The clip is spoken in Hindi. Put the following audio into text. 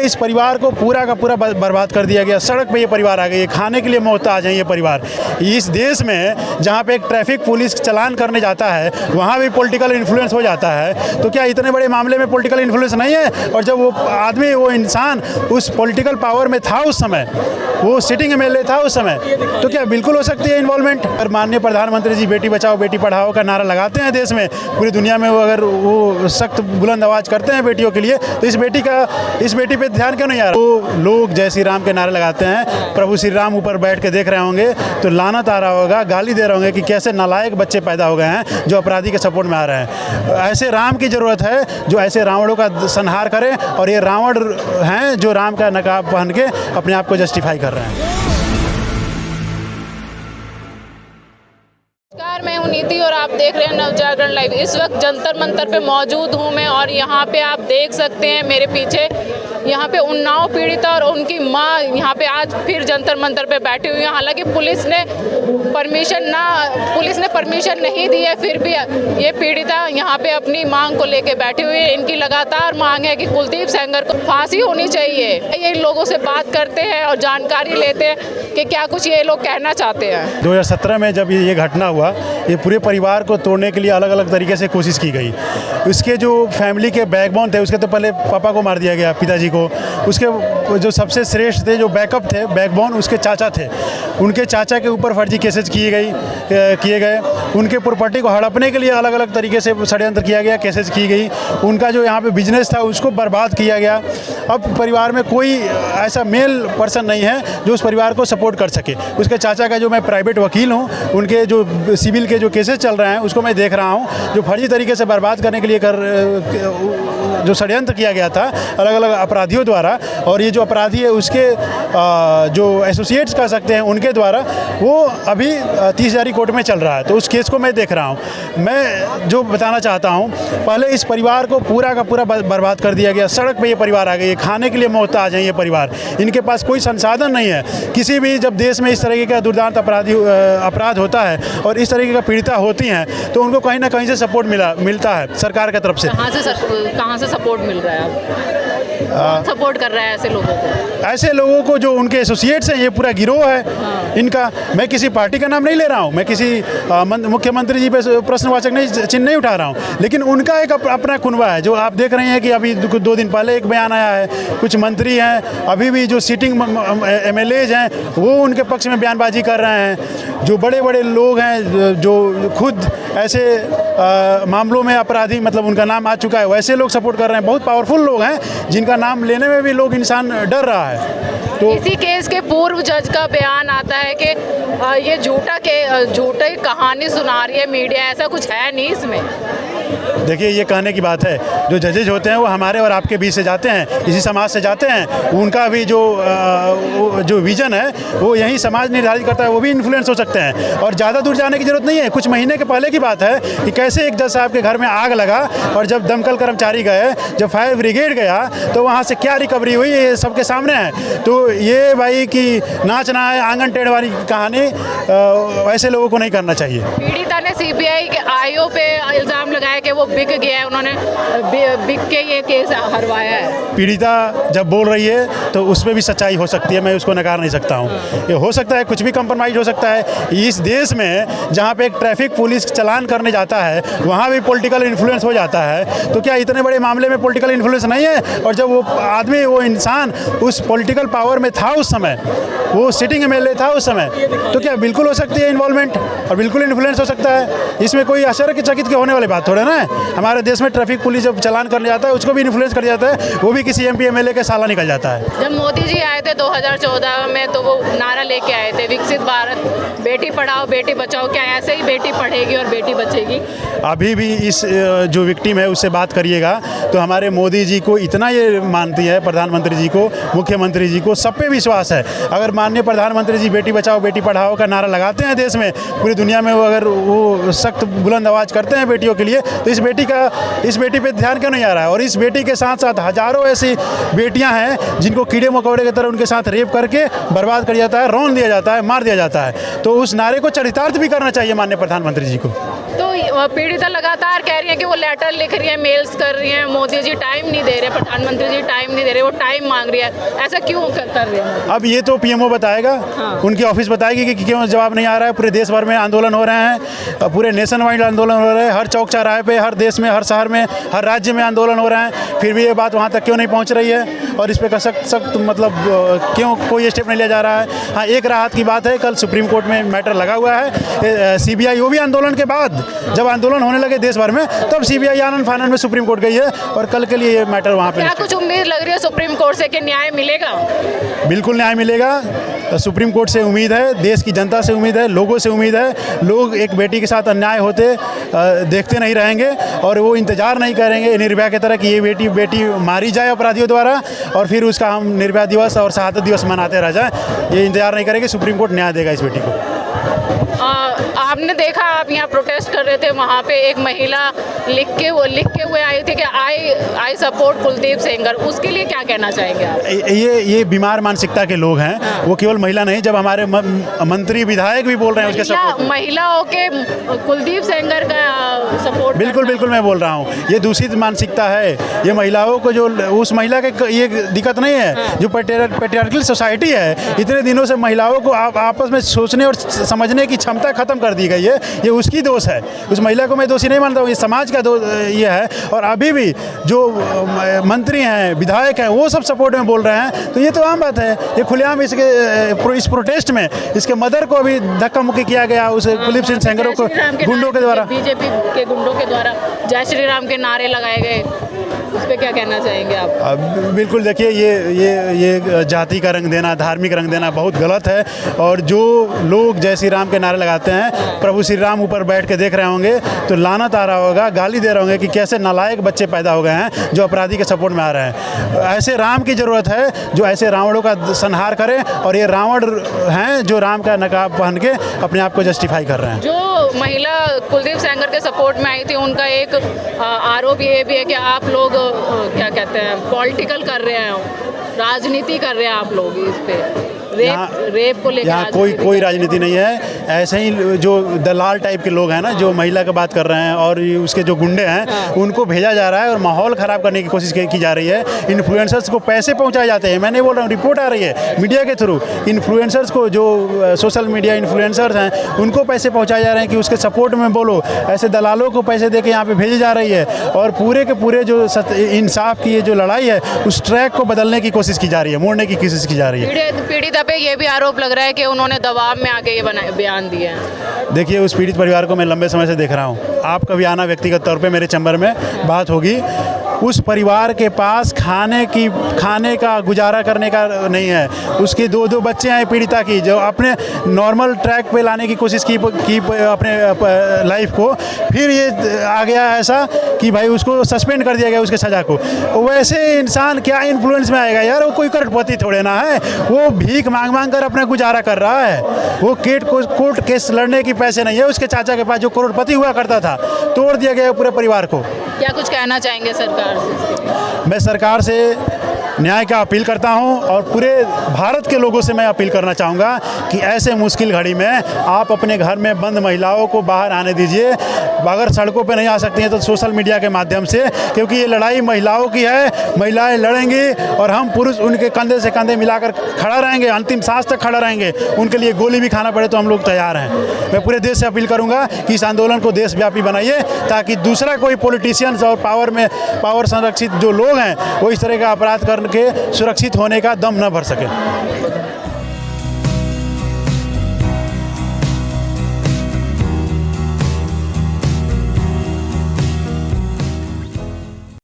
इस परिवार को पूरा का पूरा बर्बाद कर दिया गया। सड़क पे ये परिवार आ गए, खाने के लिए मोहताज हैं ये परिवार। इस देश में जहाँ पे एक ट्रैफिक पुलिस चालान करने जाता है वहाँ भी पॉलिटिकल इन्फ्लुएंस हो जाता है, तो क्या इतने बड़े मामले में पॉलिटिकल इन्फ्लुएंस नहीं है? और जब वो आदमी, वो इंसान उस पॉलिटिकल पावर में था उस समय, वो सिटिंग एमएलए था उस समय, तो क्या बिल्कुल हो सकती है इन्वॉल्वमेंट? और माननीय प्रधानमंत्री जी बेटी बचाओ बेटी पढ़ाओ का नारा लगाते हैं देश में, पूरी दुनिया में, वो अगर वो सख्त बुलंद आवाज़ करते हैं बेटियों के लिए, तो इस बेटी पे ध्यान क्यों नहीं आ रहा? वो लोग जय श्री राम के नारे लगाते हैं, प्रभु श्री राम ऊपर बैठ के देख रहे होंगे तो लानत आ रहा होगा, गाली दे रहे होंगे कि कैसे नालायक बच्चे पैदा हो गए हैं जो अपराधी के सपोर्ट में आ रहे हैं। ऐसे राम की ज़रूरत है जो ऐसे रावणों का संहार करें, और ये रावण हैं जो राम का नकाब पहन के अपने आप को जस्टिफाई कर रहे हैं। नमस्कार, मैं हूं नीति और आप देख रहे हैं नवजागरण लाइव। इस वक्त जंतर मंतर पे मौजूद हूं मैं, और यहाँ पे आप देख सकते हैं मेरे पीछे यहाँ पे उन्नाव पीड़िता और उनकी माँ यहाँ पे आज फिर जंतर मंतर पे बैठी हुई हैं। हालांकि पुलिस ने परमिशन नहीं दी है, फिर भी ये पीड़िता यहाँ पे अपनी मांग को लेके बैठी हुई है। इनकी लगातार मांग है कि कुलदीप सेंगर को फांसी होनी चाहिए। ये लोगों से बात करते हैं और जानकारी लेते हैं कि क्या कुछ ये लोग कहना चाहते हैं। 2017 में जब ये घटना हुआ, ये पूरे परिवार को तोड़ने के लिए अलग अलग तरीके से कोशिश की गई। उसके जो फैमिली के बैकबोन थे, उसके तो पहले पापा को मार दिया गया, पिताजी को। उसके जो सबसे श्रेष्ठ थे, जो बैकअप थे, बैकबोन, उसके चाचा थे। उनके चाचा के ऊपर फर्जी केसेस किए गए। उनके प्रॉपर्टी को हड़पने के लिए अलग अलग तरीके से षड्यंत्र किया गया, केसेस की गई। उनका जो यहाँ पे बिजनेस था उसको बर्बाद किया गया। अब परिवार में कोई ऐसा मेल पर्सन नहीं है जो उस परिवार को सपोर्ट कर सके। उसके चाचा का, जो मैं प्राइवेट वकील हूँ, उनके जो सिविल के जो केसेस चल रहे हैं उसको मैं देख रहा हूँ, जो फर्जी तरीके से बर्बाद करने के लिए जो षड्यंत्र किया गया था अलग अलग अपराधियों द्वारा, और ये जो अपराधी है उसके जो एसोसिएट्स कह सकते हैं उनके द्वारा, वो अभी 30 जारी कोर्ट में चल रहा है। तो उस केस को मैं देख रहा हूँ। मैं जो बताना चाहता हूँ, पहले इस परिवार को पूरा का पूरा बर्बाद कर दिया गया। सड़क पे ये परिवार आ गए, खाने के लिए मोहताज हैं ये परिवार। इनके पास कोई संसाधन नहीं है। किसी भी जब देश में इस तरीके का दुर्दांत अपराध होता है और इस तरीके का पीड़िता होती हैं, तो उनको कहीं ना कहीं से सपोर्ट मिलता है सरकार की तरफ से। कहाँ से सपोर्ट मिल रहा है? कौन सपोर्ट कर रहा है ऐसे लोगों को? ऐसे लोगों को जो उनके एसोसिएट्स हैं, ये पूरा गिरोह है इनका। मैं किसी पार्टी का नाम नहीं ले रहा हूँ, मैं किसी मुख्यमंत्री जी पे प्रश्नवाचक चिन्ह नहीं उठा रहा हूँ, लेकिन उनका एक अपना कुनबा है। जो आप देख रहे हैं कि अभी 2 दिन पहले एक बयान आया है, कुछ मंत्री हैं, अभी भी जो सिटिंग एमएलएज हैं, वो उनके पक्ष में बयानबाजी कर रहे हैं। जो बड़े बड़े लोग हैं जो खुद ऐसे मामलों में अपराधी, मतलब उनका नाम आ चुका है, वैसे लोग सपोर्ट कर रहे हैं। बहुत पावरफुल लोग हैं जिनका नाम लेने में भी लोग इंसान डर रहा है। तो इसी केस के पूर्व जज का बयान आता है कि ये झूठी कहानी सुना रही है मीडिया, ऐसा कुछ है नहीं इसमें। देखिए, ये कहने की बात है। जो जजेज होते हैं वो हमारे और आपके बीच से जाते हैं, इसी समाज से जाते हैं। उनका भी जो विजन है वो यही समाज निर्धारित करता है। वो भी इन्फ्लुएंस हो सकते हैं, और ज़्यादा दूर जाने की जरूरत नहीं है। कुछ महीने के पहले की बात है कि कैसे एक जज साहब के घर में आग लगा, और जब दमकल कर्मचारी गए, जब फायर ब्रिगेड गया, तो वहाँ से क्या रिकवरी हुई, ये सबके सामने है। तो ये भाई कि नाचना है आंगन टेढ़ वाली कहानी ऐसे लोगों को नहीं करना चाहिए। पीड़िता ने सीबीआई के आईओ पे इल्ज़ाम लगाया कि वो बिक गया है, उन्होंने बिक के ये केस हरवाया है। पीड़िता जब बोल रही है तो उसमें भी सच्चाई हो सकती है, मैं उसको नकार नहीं सकता हूँ। ये हो सकता है, कुछ भी कंप्रोमाइज़ हो सकता है। इस देश में जहाँ पे एक ट्रैफिक पुलिस चालान करने जाता है वहाँ भी पॉलिटिकल इन्फ्लुएंस हो जाता है, तो क्या इतने बड़े मामले में पॉलिटिकल इन्फ्लुएंस नहीं है? और जब वो आदमी, वो इंसान उस पॉलिटिकल पावर में था उस समय, वो सिटिंग एमएलए था उस समय, तो क्या बिल्कुल हो सकती है इन्वॉल्वमेंट, और बिल्कुल इन्फ्लुएंस हो सकता है। इसमें कोई आश्चर्यचकित के होने वाली बात थोड़ा ना है। हमारे देश में ट्रैफिक पुलिस जब चालान करने जाता है उसको भी इन्फ्लुएंस कर जाता है, वो भी किसी एमपी एमएलए के साला निकल जाता है। जब मोदी जी आए थे 2014 में, तो वो नारा लेके आए थे विकसित भारत, बेटी पढ़ाओ बेटी बचाओ। क्या ऐसे ही बेटी पढ़ेगी और बेटी बचेगी? अभी भी इस जो विक्टिम है उससे बात करिएगा तो हमारे मोदी जी को इतना ये मानती है, प्रधानमंत्री जी को, मुख्यमंत्री जी को, सब पे विश्वास है। अगर माननीय प्रधानमंत्री जी बेटी बचाओ बेटी पढ़ाओ का नारा लगाते हैं देश में, पूरी दुनिया में, वो अगर वो सख्त बुलंद आवाज़ करते हैं बेटियों के लिए, तो इस इस बेटी पे ध्यान क्यों नहीं आ रहा है? और इस बेटी के साथ साथ हज़ारों ऐसी बेटियां हैं जिनको कीड़े मकोड़े की तरह उनके साथ रेप करके बर्बाद कर जाता है, रौंद दिया जाता है, मार दिया जाता है। तो उस नारे को चरितार्थ भी करना चाहिए माननीय प्रधानमंत्री जी को। तो पीड़िता लगातार कह रही है कि वो लेटर लिख रही है, मेल्स कर रही हैं, मोदी जी टाइम नहीं दे रहे, प्रधानमंत्री जी टाइम नहीं दे रहे, वो टाइम मांग रही है, ऐसा क्यों कर रहे हैं? अब ये तो पीएमओ बताएगा, उनकी ऑफिस बताएगी कि क्यों जवाब नहीं आ रहा है। पूरे देश भर में आंदोलन हो रहे हैं, पूरे नेशन वाइड आंदोलन हो रहे हैं, हर चौक चौराहे पे, हर देश में, हर शहर में, हर राज्य में आंदोलन हो रहे हैं, फिर भी ये बात वहाँ तक क्यों नहीं पहुँच रही है? और इस पर सख्त मतलब क्यों कोई स्टेप नहीं लिया जा रहा है? हाँ, एक राहत की बात है, कल सुप्रीम कोर्ट में मैटर लगा हुआ है। CBI वो भी आंदोलन के बाद, जब आंदोलन होने लगे देश भर में, तब CBI आनंद फानन में सुप्रीम कोर्ट गई है और कल के लिए ये मैटर वहाँ पे। क्या कुछ उम्मीद लग रही है सुप्रीम कोर्ट से कि न्याय मिलेगा? बिल्कुल न्याय मिलेगा। सुप्रीम कोर्ट से उम्मीद है, देश की जनता से उम्मीद है, लोगों से उम्मीद है। लोग एक बेटी के साथ अन्याय होते देखते नहीं रहेंगे और वो इंतजार नहीं करेंगे निर्भया की तरह कि ये बेटी मारी जाए अपराधियों द्वारा और फिर उसका हम निर्भया दिवस और शहादत दिवस मनाते रह जाएं। ये इंतजार नहीं करेंगे, सुप्रीम कोर्ट न्याय देगा इस बेटी को। आपने देखा, आप यहाँ प्रोटेस्ट कर रहे थे, वहाँ पे एक महिला लिख के हुए आई थी कि आई सपोर्ट कुलदीप सेंगर, उसके लिए क्या कहना चाहेंगे आप? ये बीमार मानसिकता के लोग हैं। हाँ। वो केवल महिला नहीं, जब हमारे मंत्री विधायक भी बोल रहे हैं उसके सपोर्ट, महिलाओं के कुलदीप सेंगर का सपोर्ट। बिल्कुल मैं बोल रहा हूँ, ये दूषित मानसिकता है। ये महिलाओं को जो उस महिला के ये दिक्कत नहीं है। हाँ। जो पैट्रियार्कल सोसाइटी है। हाँ। इतने दिनों से महिलाओं को आपस में सोचने और समझने की क्षमता खत्म कर दी गई है। ये उसकी दोष है, उस महिला को मैं दोषी नहीं मानता हूँ, ये समाज का ये है। और अभी भी जो मंत्री हैं, विधायक हैं, वो सब सपोर्ट में बोल रहे हैं, तो ये तो आम बात है। ये खुलेआम इस प्रोटेस्ट में इसके मदर को अभी धक्का मुक्की किया गया, उस कुलदीप सिंह सेंगर को गुंडों के द्वारा, बीजेपी के गुंडों के द्वारा जय श्री राम के नारे लगाए गए, उस पर क्या कहना चाहेंगे आप? बिल्कुल, देखिए ये जाति का रंग देना, धार्मिक रंग देना बहुत गलत है। और जो लोग जय श्री राम के नारे लगाते हैं, प्रभु श्री राम ऊपर बैठ के देख रहे होंगे तो लानत आ रहा होगा, गाली दे रहे होंगे कि कैसे नालायक बच्चे पैदा हो गए हैं जो अपराधी के सपोर्ट में आ रहे हैं। ऐसे राम की ज़रूरत है जो ऐसे रावणों का संहार करें, और ये रावण हैं जो राम का नकाब पहन के अपने आप को जस्टिफाई कर रहे हैं। जो महिला कुलदीप सेंगर के सपोर्ट में आई थी, उनका एक आरोप ये भी है कि आप लोग क्या कहते हैं, पॉलिटिकल कर रहे हैं, राजनीति कर रहे हैं आप लोग इस पे, रेप को लेकर। यहाँ कोई राजनीति नहीं है। ऐसे ही जो दलाल टाइप के लोग हैं ना, जो महिला की बात कर रहे हैं और उसके जो गुंडे हैं, हाँ। उनको भेजा जा रहा है और माहौल ख़राब करने की कोशिश की जा रही है। इन्फ्लुएंसर्स को पैसे पहुँचाए जाते हैं। मैं नहीं बोल रहा हूँ, रिपोर्ट आ रही है मीडिया के थ्रू। इन्फ्लुएंसर्स को, जो सोशल मीडिया इन्फ्लुएंसर्स हैं, उनको पैसे पहुँचाए जा रहे हैं कि उसके सपोर्ट में बोलो। ऐसे दलालों को पैसे दे के यहाँ पर भेजी जा रही है और पूरे के पूरे जो इंसाफ की ये जो लड़ाई है, उस ट्रैक को बदलने की कोशिश की जा रही है, मोड़ने की कोशिश की जा रही है। पीड़िता पे ये भी आरोप लग रहा है कि उन्होंने दबाव में आके ये बयान दिए हैं। देखिए, उस पीड़ित परिवार को मैं लंबे समय से देख रहा हूँ। आप कभी आना व्यक्तिगत तौर पे मेरे चैम्बर में, बात होगी। उस परिवार के पास खाने का गुजारा करने का नहीं है। उसके दो बच्चे हैं पीड़िता की, जो अपने नॉर्मल ट्रैक पे लाने की कोशिश की अपने लाइफ को, फिर ये आ गया ऐसा कि भाई उसको सस्पेंड कर दिया गया, उसके सज़ा को। वैसे इंसान क्या इन्फ्लुएंस में आएगा यार? वो कोई करोड़पति थोड़े ना है, वो भीख मांग कर अपना गुजारा कर रहा है। वो कोर्ट केस लड़ने की पैसे नहीं है उसके चाचा के पास, जो करोड़पति हुआ करता था। तोड़ दिया गया पूरे परिवार को। क्या कुछ कहना चाहेंगे सरकार से? मैं सरकार से न्याय का अपील करता हूं और पूरे भारत के लोगों से मैं अपील करना चाहूँगा कि ऐसे मुश्किल घड़ी में आप अपने घर में बंद महिलाओं को बाहर आने दीजिए। अगर सड़कों पे नहीं आ सकती हैं तो सोशल मीडिया के माध्यम से, क्योंकि ये लड़ाई महिलाओं की है। महिलाएं लड़ेंगी और हम पुरुष उनके कंधे से कंधे मिलाकर खड़ा रहेंगे, अंतिम सांस तक खड़ा रहेंगे। उनके लिए गोली भी खाना पड़े तो हम लोग तैयार हैं। मैं पूरे देश से अपील करूँगा कि इस आंदोलन को देशव्यापी बनाइए, ताकि दूसरा कोई पॉलिटिशियंस और पावर संरक्षित जो लोग हैं वो इस तरह का अपराध करके सुरक्षित होने का दम न भर सके।